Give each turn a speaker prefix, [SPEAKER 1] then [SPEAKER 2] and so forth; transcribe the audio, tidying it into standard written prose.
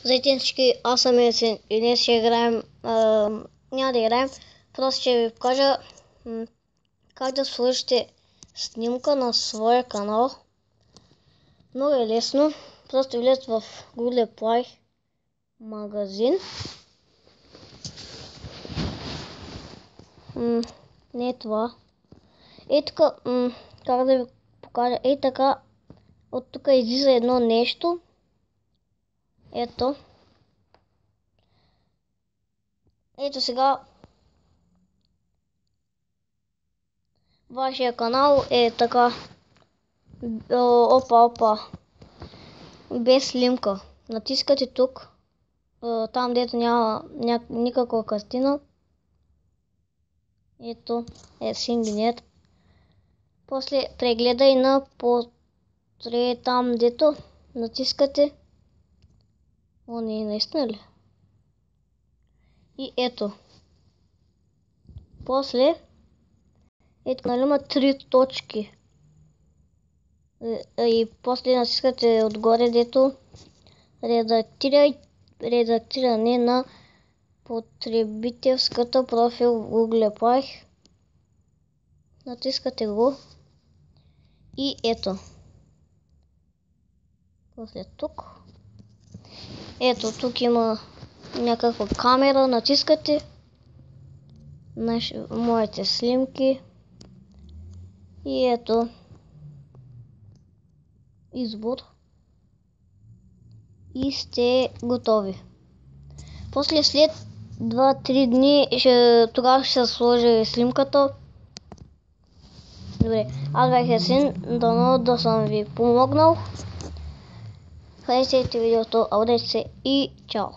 [SPEAKER 1] Здравейте всички, аз съм Есен и днес ще играем, няма да играем, просто ще ви покажа как да сложите снимка на своя канал. Много е лесно, просто влезете в Google Play магазин. Не е това. Ей така, как да ви покажа, ей така, от тук излиза едно нещо. Ето. Ето сега вашия канал е така. Опа. Без снимка. Натискате тук. Там дето няма никаква картина. Ето е сингнет. После прегледай на портрет там дето натискате. О, не, наистина ли? И ето. После ето, нали има 3 точки. И после натискате отгоре дето редактиране на потребителската профил в Google Play. Натискате го и ето. После тук. Ето тук има някаква камера. Натискате моите снимки. И ето. Избор. И сте готови. После след 2-3 дни тогава ще се сложи снимката. Добре, аз бях Есен, дано да съм ви помогнал. Харесайте видеото, аудете се и чао!